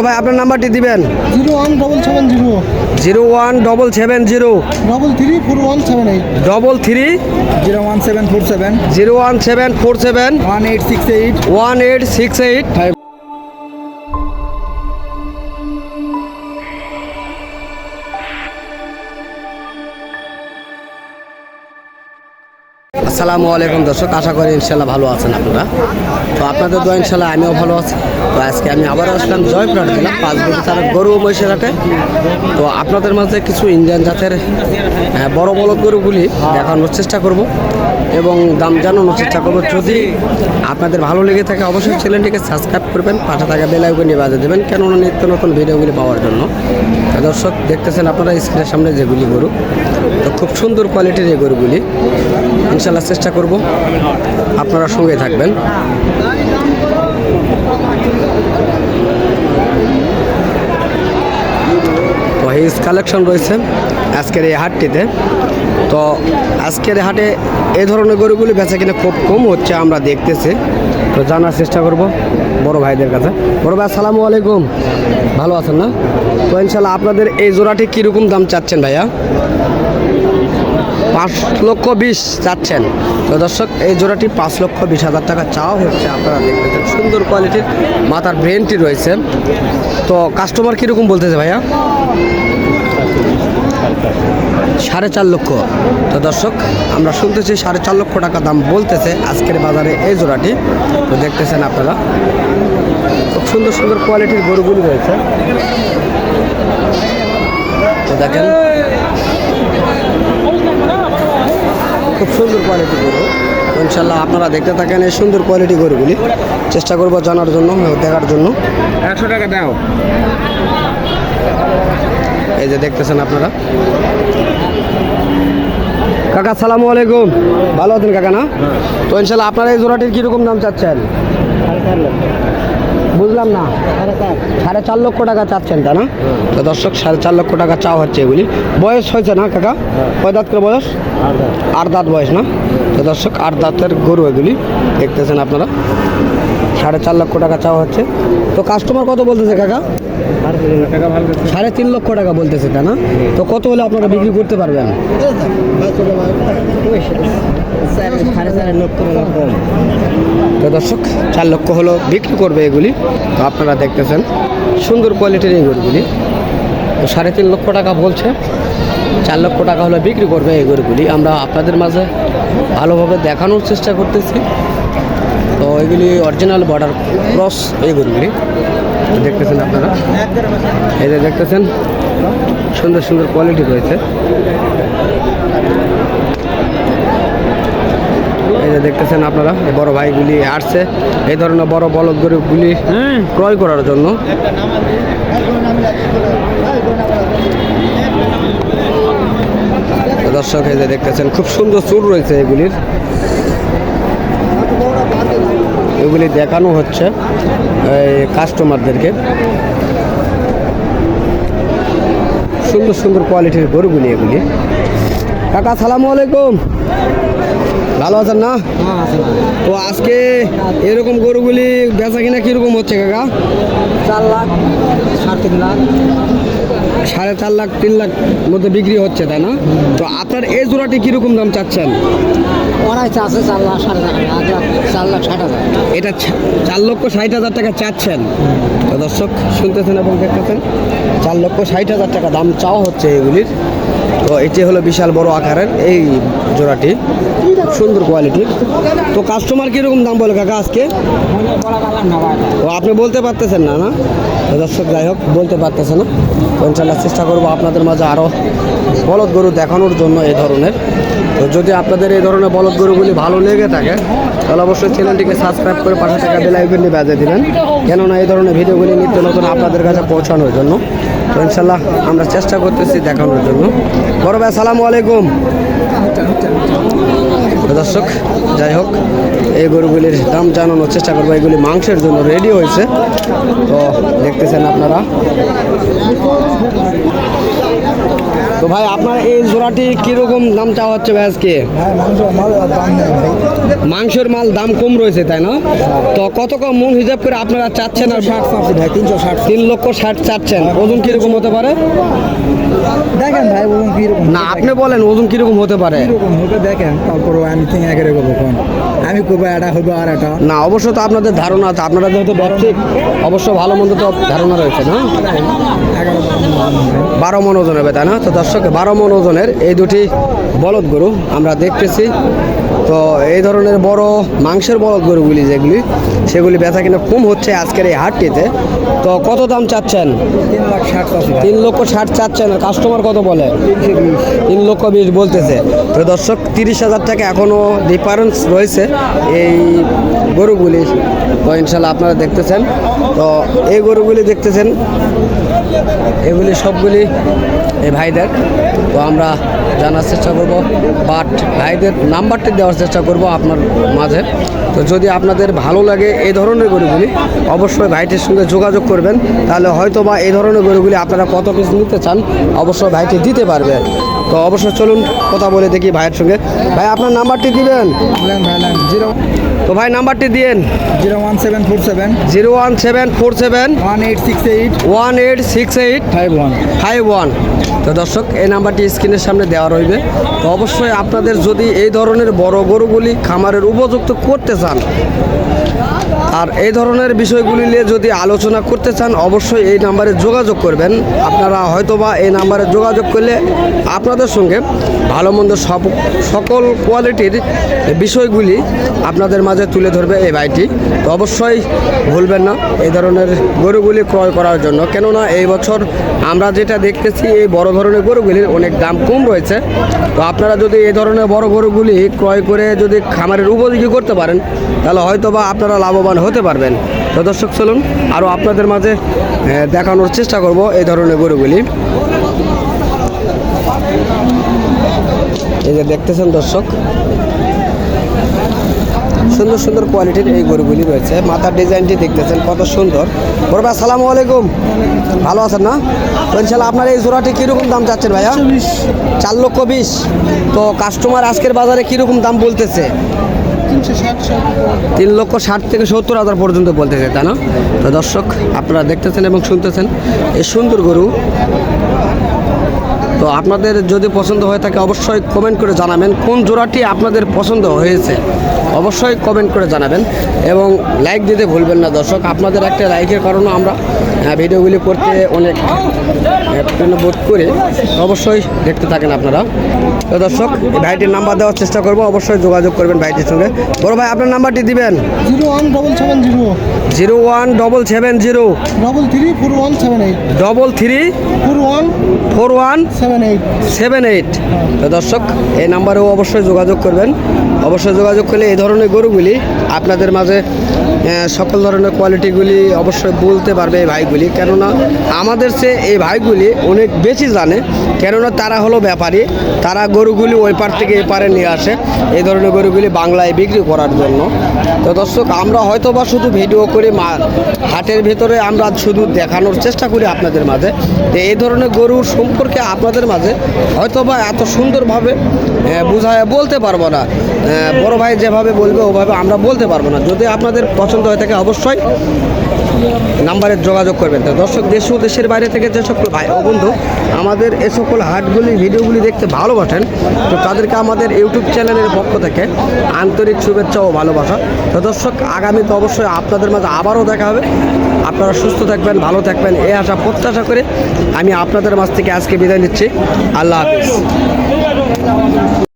ভাই আপনার নাম্বারটি দিবেন। 01770 01770 334178 33 01747 01747 1868 1868। আসসালামু আলাইকুম দর্শক, আশা করি ইনশাল্লাহ ভালো আছেন আপনারা। তো আপনাদের দোয়া ইনশাল্লাহ আমিও ভালো আছি। তো আজকে আমি আবার আসলাম জয়পুরহাট জেলা 5 বছর গরু ও মহিষের হাটে। তো আপনাদের মাঝে কিছু ইন্ডিয়ান জাতের বড় বড় গরুগুলি দেখানোর চেষ্টা করব এবং দাম জানানোর চেষ্টা করব। যদি আপনাদের ভালো লেগে থাকে অবশ্যই চ্যানেলটিকে সাবস্ক্রাইব করবেন, পাশে থাকা বেল আইকনটি বাজিয়ে দেবেন, কেননা নিত্য নতুন ভিডিওগুলি পাওয়ার জন্য। তো দর্শক দেখতেছেন আপনারা স্ক্রিনের সামনে যেগুলি গরু, তো খুব সুন্দর কোয়ালিটির এই গরুগুলি ইনশাল্লাহ চেষ্টা করব আপনারা সঙ্গে থাকবেন। তো হিজ কালেকশন রয়েছে আজকের এই হাটটিতে। তো আজকের এই হাটে এই ধরনের গরুগুলি বেচা কিনা খুব কম হচ্ছে আমরা দেখতেছি। তো জানার চেষ্টা করব বড় ভাইদের কাছে। বড় ভাই আসসালামু আলাইকুম, ভালো আছেন না? তো ইনশাল্লাহ আপনাদের এই জোড়াটি কীরকম দাম চাচ্ছেন ভাইয়া? 5,20,000 চাচ্ছেন। তো দর্শক এই জোড়াটি 5,20,000 টাকা চাওয়া হচ্ছে। আপনারা দেখতেছেন সুন্দর কোয়ালিটির মাথার ব্রেনটি রয়েছে। তো কাস্টমার কীরকম বলতেছে ভাইয়া? 4.5 লক্ষ। তো দর্শক আমরা শুনতেছি 4.5 লক্ষ টাকা দাম বলতেছে আজকের বাজারে এই জোড়াটি। তো দেখতেছেন আপনারা খুব সুন্দর সুন্দর কোয়ালিটির গরুগুলি রয়েছে। তো দেখেন খুব সুন্দর কোয়ালিটি গরু। ইনশাল্লাহ আপনারা দেখতে থাকেন এই সুন্দর কোয়ালিটি গরুগুলি। চেষ্টা করব জানার জন্য, দেখার জন্য। 100 টাকা দাও। এই যে দেখতেছেন আপনারা। কাকা আসসালামু আলাইকুম, ভালো আছেন কাকা না? তো ইনশাল্লাহ আপনারা এই জোড়াটির কীরকম দাম চাচ্ছেন? বুঝলাম না। 4.5 লক্ষ টাকা চাচ্ছেন তা না? তো দর্শক 4.5 লক্ষ টাকা চাওয়া হচ্ছে এগুলি। বয়স হয়েছে না কাকা? কয় দাঁত করে বয়স? 8 দাঁত বয়স না? তো দর্শক 8 দাঁতের গরু এগুলি দেখতেছেন আপনারা। 4.5 লক্ষ টাকা চাওয়া হচ্ছে। তো কাস্টমার কত বলতেছে কাকা? 3.5 লক্ষ টাকা বলতেছে তা না? তো কত হলে আপনারা বিক্রি করতে পারবেন? তো দর্শক 4 লক্ষ হলো বিক্রি করবে এগুলি। তো আপনারা দেখতেছেন সুন্দর কোয়ালিটির এই গরুগুলি। তো 3.5 লক্ষ টাকা বলছে, 4 লক্ষ টাকা হলো বিক্রি করবে এই গরুগুলি। আমরা আপনাদের মাঝে ভালোভাবে দেখানোর চেষ্টা করতেছি। তো এগুলি অরিজিনাল বর্ডার ক্রস এই গরুগুলি দেখতেছেন আপনারা। এই যে দেখতেছেন সুন্দর সুন্দর কোয়ালিটি রয়েছে। এই যে দেখতেছেন আপনারা এই বড় ভাইগুলি আসছে এই ধরনের বড় বলদ গরুগুলি ক্রয় করার জন্য। দর্শক এই যে দেখতেছেন খুব সুন্দর চুল রয়েছে এগুলির, এগুলি দেখানো হচ্ছে এই কাস্টমারদেরকে। সুন্দর সুন্দর কোয়ালিটির গরুগুলি এগুলি। কাকা আসসালামু আলাইকুম, ভালো আছেন না? তো আজকে এরকম গরুগুলি বেচা কিনা কীরকম হচ্ছে কাকা? 4 লাখ 3.5 লাখ 4.5 লাখ 3 লাখ মধ্যে বিক্রি হচ্ছে তাই না? তো আপনার এই জোড়াটি কীরকম দাম চাচ্ছেন? ওরাই চাষে 4 লাখ 4 লাখ 60 হাজার। এটা 4,60,000 টাকা চাচ্ছেন। তো দর্শক শুনতেছেন এবং দেখতেছেন 4,60,000 টাকা দাম চাওয়া হচ্ছে এগুলির। তো এটি হলো বিশাল বড় আকারের এই জোড়াটি, সুন্দর কোয়ালিটির। তো কাস্টমার কীরকম দাম বলে কাকা আজকে? তো আপনি বলতে পারতেছেন না না? তো দর্শক যাই হোক বলতে পারতেছে না। তো ইনশাল্লাহ চেষ্টা করবো আপনাদের মাঝে আরও বলদ গরু দেখানোর জন্য এই ধরনের। তো যদি আপনাদের এই ধরনের বলদ গরুগুলি ভালো লেগে থাকে তাহলে অবশ্যই চ্যানেলটিকে সাবস্ক্রাইব করে পাশে থাকা বেল আইকনটি বাজিয়ে দিবেন, কেননা এই ধরনের ভিডিওগুলি নিত্য নতুন আপনাদের কাছে পৌঁছানোর জন্য। তো ইনশাল্লাহ আমরা চেষ্টা করতেছি দেখানোর জন্য। বড় ভাই আসসালামু আলাইকুম। দর্শক যাই হোক এই গরুগুলির দাম জানানোর চেষ্টা করবো। এগুলি মাংসের জন্য রেডি হয়েছে। তো দেখতেছেন আপনারা। তো ভাই আপনার এই জোড়াটি কিরকম দাম চাওয়া হচ্ছে ভাই আজকে? ভাই মাংস মাল দাম নেই ভাই। মাংসের মাল দাম কম রয়েছে তাই না? তো কত কম মন হিসাব করে আপনারা চাচ্ছেন? আর 60 চাচ্ছি ভাই, 360। 3,60,000 চাচ্ছেন। ওজন কিরকম হতে পারে? দেখেন ভাই ওজন কিরকম, না আপনি বলেন ওজন কিরকম হতে পারে? কিরকম হবে দেখেন, তারপরে আমি ঠিক একেরে করবো কোন আমি করবো, এটা হবে আর এটা। না অবশ্য তো আপনাদের ধারণা আছে, আপনারা যেহেতু ব্যবসায়িক অবশ্য ভালো মন্দ তো ধারণা রয়েছে না? 11 12 মন ওজন হবে তাই না? তো দর্শক 12 মন ওজনের এই দুটি বলদ গরু আমরা দেখতেছি। তো এই ধরনের বড় মাংসের বলদ গরুগুলি যেগুলি সেগুলি বেচা কিনা কম হচ্ছে আজকের এই হাটটিতে। তো কত দাম চাচ্ছেন? 3,60,000 চাচ্ছি ভাই। 3,60,000 চাচ্ছেন। আর কাস্টমার কত বলে? 320। 3,20,000 বলতেছে। তো দর্শক 30,000 টাকা এখনও ডিফারেন্স রয়েছে এই গরুগুলি। তো ইনশাল্লাহ আপনারা দেখতেছেন। তো এই গরুগুলি দেখতেছেন, এগুলি সবগুলি এই ভাইদের। তো আমরা জানার চেষ্টা করব, বাট ভাইদের নাম্বারটি দেওয়ার চেষ্টা করব আপনার মাঝে। তো যদি আপনাদের ভালো লাগে এই ধরনের গরুগুলি অবশ্যই ভাইটির সঙ্গে যোগাযোগ করবেন, তাহলে হয়তো বা এই ধরনের গরুগুলি আপনারা কত পিস নিতে চান অবশ্যই ভাইটি দিতে পারবে। তো অবশ্যই চলুন কথা বলে দেখি ভাইয়ের সঙ্গে। ভাই আপনার নাম্বারটি দিবেন? তো ভাই নাম্বারটি দিয়েন। 01747 01747 1868 1868 51। তো দর্শক এই নাম্বারটি স্ক্রিনের সামনে দেওয়া রইবে। তো অবশ্যই আপনাদের যদি এই ধরনের বড় গরুগুলি খামারের উপযুক্ত করতে চান আর এই ধরনের বিষয়গুলি নিয়ে যদি আলোচনা করতে চান অবশ্যই এই নাম্বারে যোগাযোগ করবেন। আপনারা হয়তোবা এই নাম্বারে যোগাযোগ করলে আপনাদের সঙ্গে ভালো মন্দ সকল কোয়ালিটির বিষয়গুলি আপনাদের মাঝে তুলে ধরবে এই ভাইটি। তো অবশ্যই ভুলবেন না এই ধরনের গরুগুলি ক্রয় করার জন্য, কেননা এই বছর আমরা যেটা দেখতেছি এই বড় ধরনের গরুগুলির অনেক দাম কম রয়েছে। তো আপনারা যদি এই ধরনের বড় গরুগুলি ক্রয় করে যদি খামারের উপযোগী করতে পারেন তাহলে হয়তোবা আপনারা লাভবান হতে পারবেন। তো দর্শক চলুন আরও আপনাদের মাঝে দেখানোর চেষ্টা করব এই ধরনের গরুগুলি। এই যে দেখতেছেন দর্শক, সুন্দর সুন্দর কোয়ালিটির এই গরুগুলি রয়েছে। মাথার ডিজাইনটি দেখতেছেন কত সুন্দর। বড় ভাই আসসালামু আলাইকুম, ভালো আছেন না? তো ইনশাল্লাহ আপনার এই জোড়াটি কীরকম দাম চাচ্ছেন ভাইয়া? 4,20,000। তো কাস্টমার আজকের বাজারে কীরকম দাম বলতেছে? 3,60,000 থেকে 70,000 পর্যন্ত বলতেছে তাই না? তো দর্শক আপনারা দেখতেছেন এবং শুনতেছেন এই সুন্দর গরু। তো আপনাদের যদি পছন্দ হয়ে থাকে অবশ্যই কমেন্ট করে জানাবেন কোন জোড়াটি আপনাদের পছন্দ হয়েছে, অবশ্যই কমেন্ট করে জানাবেন এবং লাইক দিতে ভুলবেন না দর্শক। আপনাদের একটা লাইকের কারণে আমরা ভিডিওগুলি করতে অনেক বোধ করি। অবশ্যই দেখতে থাকেন আপনারা। তো দর্শক এই ভাইটির নাম্বার দেওয়ার চেষ্টা করব, অবশ্যই যোগাযোগ করবেন ভাইটির সঙ্গে। বড় ভাই আপনার নাম্বারটি দিবেন? 01770 01770 334178 4178। তো দর্শক এই নাম্বারেও অবশ্যই যোগাযোগ করবেন। অবশ্যই যোগাযোগ করলে এই ধরনের গরুগুলি আপনাদের মাঝে সকল ধরনের কোয়ালিটিগুলি অবশ্যই বলতে পারবে এই ভাইগুলি, কেননা আমাদের চেয়ে এই ভাইগুলি অনেক বেশি জানে, কেননা তারা হলো ব্যাপারী। তারা গরুগুলি ওই পার থেকে এ পারে নিয়ে আসে এই ধরনের গরুগুলি বাংলায় বিক্রি করার জন্য। তো দর্শক আমরা হয়তো বা শুধু ভিডিও করি, হাটের ভেতরে আমরা শুধু দেখানোর চেষ্টা করি আপনাদের মাঝে যে এই ধরনের গরুর সম্পর্কে আপনাদের মাঝে হয়তো বা এত সুন্দরভাবে বুঝায় বলতে পারবো না। বড় ভাই যেভাবে বলবে ওভাবে আমরা বলতে পারবো না। যদি আপনাদের পছন্দ হয়ে থাকে অবশ্যই নাম্বারে যোগাযোগ করবেন। তো দর্শক দেশ ও দেশের বাইরে থেকে যে সকল ভাই ও বন্ধু আমাদের এ সকল হাটগুলি ভিডিওগুলি দেখতে ভালোবাসেন, তো তাদেরকে আমাদের ইউটিউব চ্যানেলের পক্ষ থেকে আন্তরিক শুভেচ্ছা ও ভালোবাসা। তো দর্শক আগামীতে অবশ্যই আপনাদের মাঝে আবারও দেখা হবে। আপনারা সুস্থ থাকবেন, ভালো থাকবেন এই আশা প্রত্যাশা করে আমি আপনাদের মাঝ থেকে আজকে বিদায় নিচ্ছি। আল্লাহ হাফিজ।